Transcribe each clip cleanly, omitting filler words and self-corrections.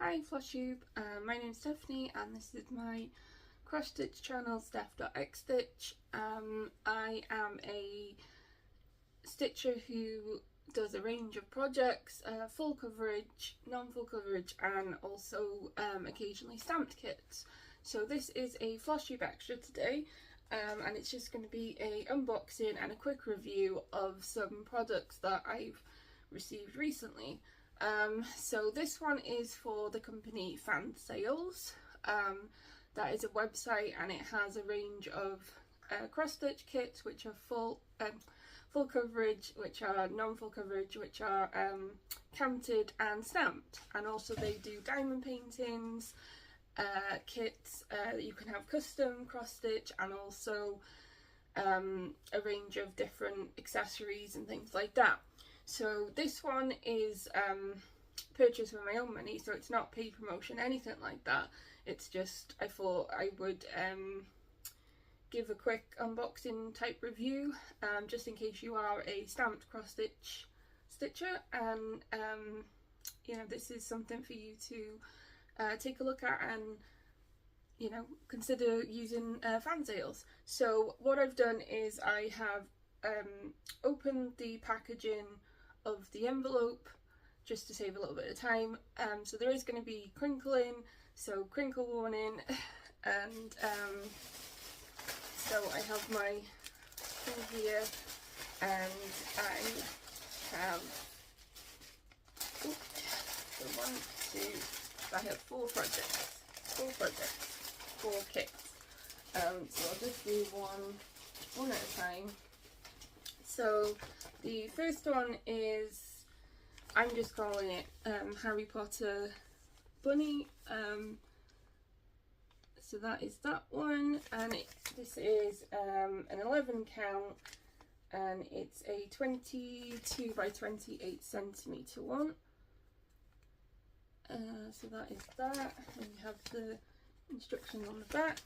Hi Flosstube, my name's Stephanie and this is my cross-stitch channel, Steph.Xstitch. I am a stitcher who does a range of projects, full coverage, non-full coverage, and also occasionally stamped kits. So this is a Flosstube extra today, and it's just going to be a unboxing and a quick review of some products that I've received recently. So this one is for the company Fan Sales. That is a website and it has a range of cross-stitch kits which are full coverage, which are non-full coverage, which are canted and stamped, and also they do diamond paintings, kits that you can have custom cross-stitch, and also a range of different accessories and things like that. So this one is purchased with my own money, so it's not paid promotion, anything like that. It's just, I thought I would give a quick unboxing type review, just in case you are a stamped cross-stitch stitcher, and you know, this is something for you to take a look at and, you know, consider using Fan Sales. So what I've done is I have opened the packaging of the envelope just to save a little bit of time. So there is going to be crinkling, so crinkle warning, and so I have my thing here, and I have I have four projects, four kits. So I'll just do one at a time. So the first one is, I'm just calling it Harry Potter Bunny. So that is that one, and this is an 11 count, and it's a 22 by 28 centimeter one. So that is that, and you have the instructions on the back,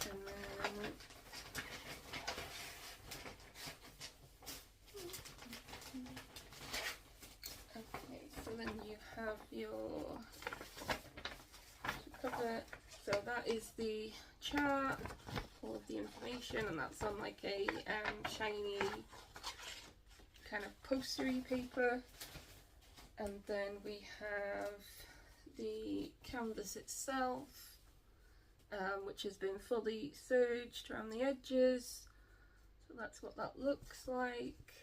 and then then you have your cover. So that is the chart, all of the information, and that's on like a shiny kind of postery paper. And then we have the canvas itself, which has been fully serged around the edges. So that's what that looks like,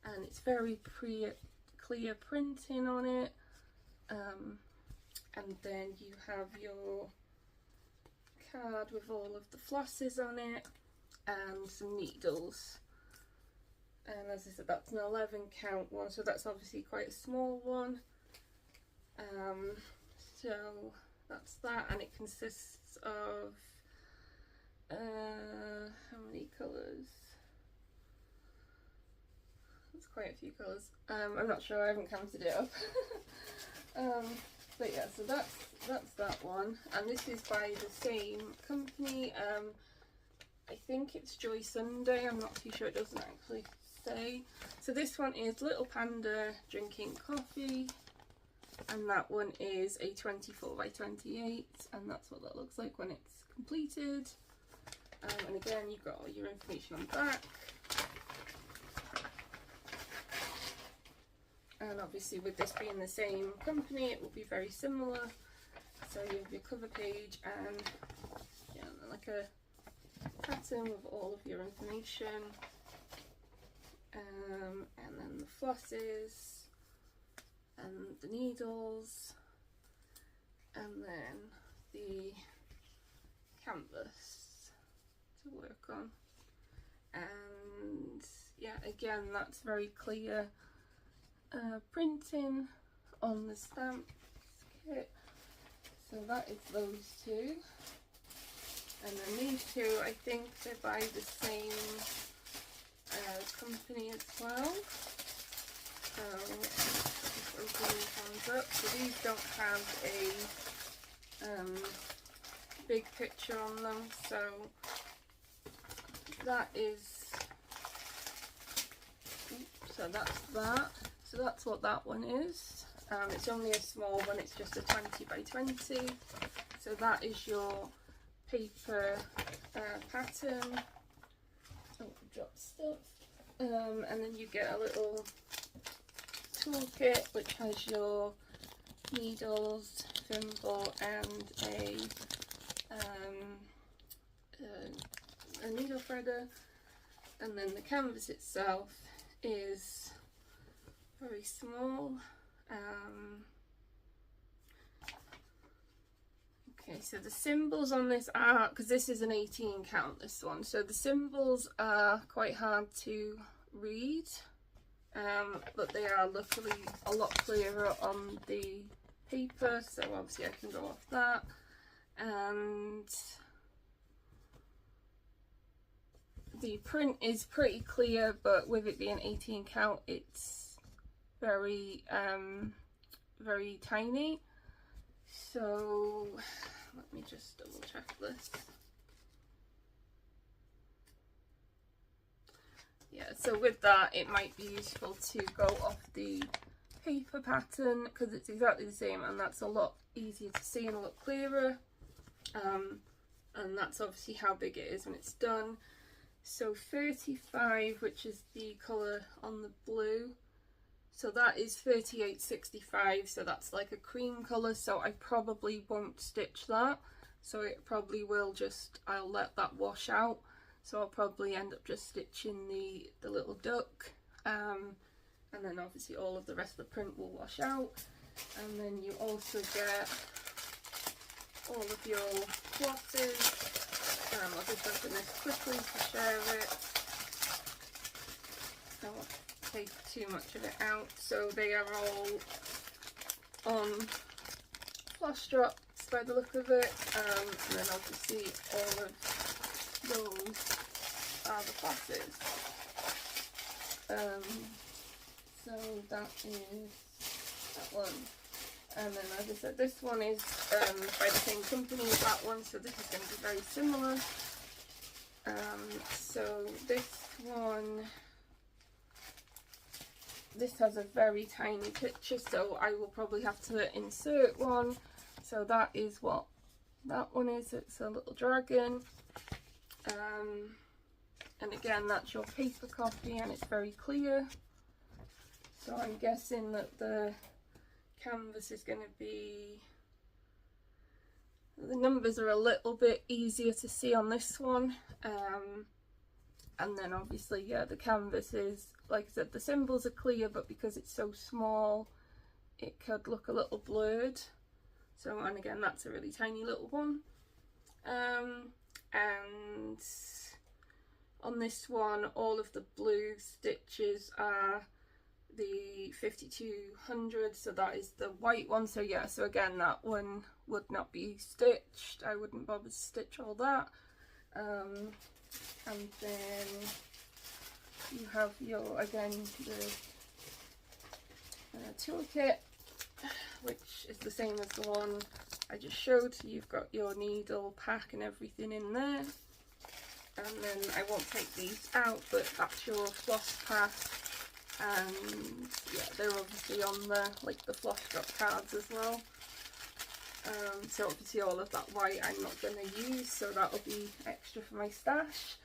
and it's very clear printing on it, and then you have your card with all of the flosses on it and some needles. And as I said, that's an 11 count one, so that's obviously quite a small one. So that's that, and it consists of how many colours? It's quite a few colours. I'm not sure, I haven't counted it up. But yeah, so that's that one, and this is by the same company. I think it's Joy Sunday, I'm not too sure, it doesn't actually say. So this one is Little Panda drinking coffee, and that one is a 24 by 28, and that's what that looks like when it's completed. And again, you've got all your information on the back. And obviously with this being the same company, it will be very similar. So you have your cover page and, yeah, like a pattern with all of your information. And then the flosses and the needles, and then the canvas to work on. And yeah, again, that's very clear printing on the stamp kit. So that is those two, and then these two, I think they're by the same company as well. So just open these ones up. So these don't have a big picture on them, so that is, so that's that. So that's what that one is. It's only a small one, it's just a 20 by 20. So that is your paper pattern. Oh, I dropped stuff. And then you get a little toolkit which has your needles, thimble, and a needle threader. And then the canvas itself is very small. Okay, so the symbols on this are, because this is an 18 count, this one, so the symbols are quite hard to read, but they are luckily a lot clearer on the paper, so obviously I can go off that. And the print is pretty clear, but with it being 18 count, it's very very tiny. So let me just double check this. Yeah, so with that it might be useful to go off the paper pattern because it's exactly the same, and that's a lot easier to see and a lot clearer. And that's obviously how big it is when it's done. So 35, which is the colour on the blue, so that is 3865, so that's like a cream colour, so I probably won't stitch that, so it probably will just, I'll let that wash out, so I'll probably end up just stitching the little duck, and then obviously all of the rest of the print will wash out. And then you also get all of your flosses. I'll just open this quickly to share it. I won't take too much of it out. So they are all on floss drops by the look of it, and then obviously all of those are the flosses. So that is that one. And then, as I said, this one is by the same company as that one, so this is going to be very similar. So this one, this has a very tiny picture, so I will probably have to insert one. So that is what that one is. It's a little dragon. And again, that's your paper copy, and it's very clear. So I'm guessing that the canvas is going to be, the numbers are a little bit easier to see on this one, and then obviously, yeah, the canvas is, like I said, the symbols are clear, but because it's so small it could look a little blurred. So, and again, that's a really tiny little one. And on this one, all of the blue stitches are the 5200, so that is the white one. So yeah, so again, that one would not be stitched. I wouldn't bother to stitch all that. And then you have your, again, the toolkit, which is the same as the one I just showed. So you've got your needle pack and everything in there. And then I won't take these out, but that's your floss pack. And yeah, they're obviously on the, like, the floss drop cards as well. So obviously all of that white I'm not going to use, so that'll be extra for my stash.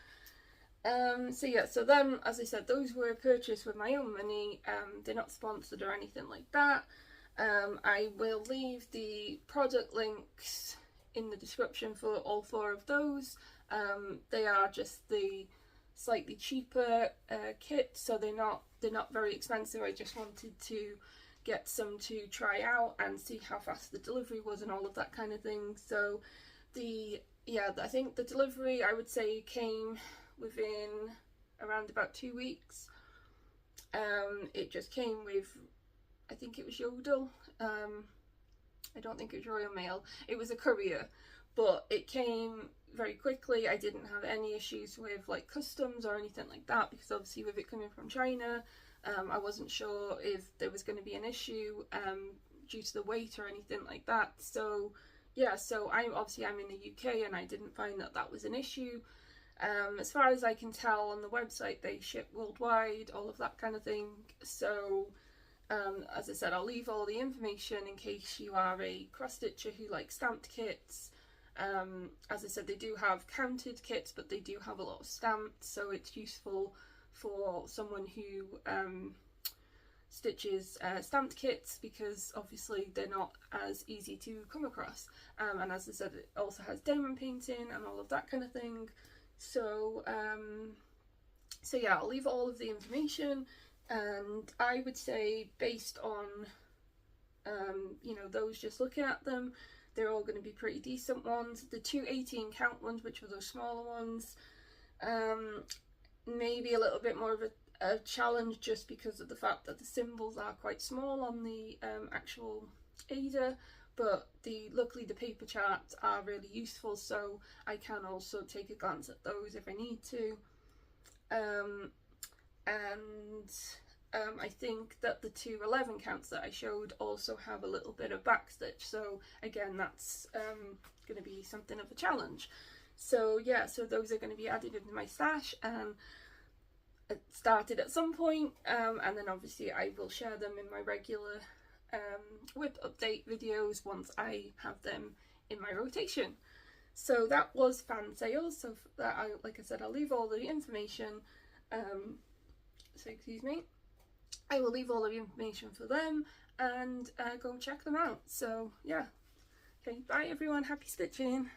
So yeah, so then, as I said, those were purchased with my own money. They're not sponsored or anything like that. I will leave the product links in the description for all 4 of those. They are just the slightly cheaper kit, so they're not very expensive. I just wanted to get some to try out and see how fast the delivery was and all of that kind of thing. So I think the delivery, I would say, came within around about 2 weeks. It just came with, I think it was Yodel. I don't think it was Royal Mail. It was a courier, but it came very quickly. I didn't have any issues with like customs or anything like that, because obviously with it coming from China, I wasn't sure if there was going to be an issue due to the weight or anything like that. So yeah, so I'm in the UK, and I didn't find that that was an issue. As far as I can tell on the website, they ship worldwide, all of that kind of thing. So As I said, I'll leave all the information in case you are a cross stitcher who likes stamped kits. As I said, they do have counted kits, but they do have a lot of stamped, so it's useful for someone who stitches stamped kits, because obviously they're not as easy to come across. And as I said, it also has diamond painting and all of that kind of thing. So so yeah, I'll leave all of the information, and I would say, based on you know, those just looking at them, they're all going to be pretty decent ones. The 2 18 count ones, which were those smaller ones, maybe a little bit more of a challenge, just because of the fact that the symbols are quite small on the actual Ada, but luckily the paper charts are really useful, so I can also take a glance at those if I need to. I think that the 2 11 counts that I showed also have a little bit of backstitch, so again, that's going to be something of a challenge. So yeah, so those are going to be added into my stash, and it started at some point, and then obviously I will share them in my regular whip update videos once I have them in my rotation. So that was fan sales, so that like I said, I'll leave all the information, so excuse me, I will leave all of the information for them, and go check them out. So yeah, okay, bye everyone, happy stitching.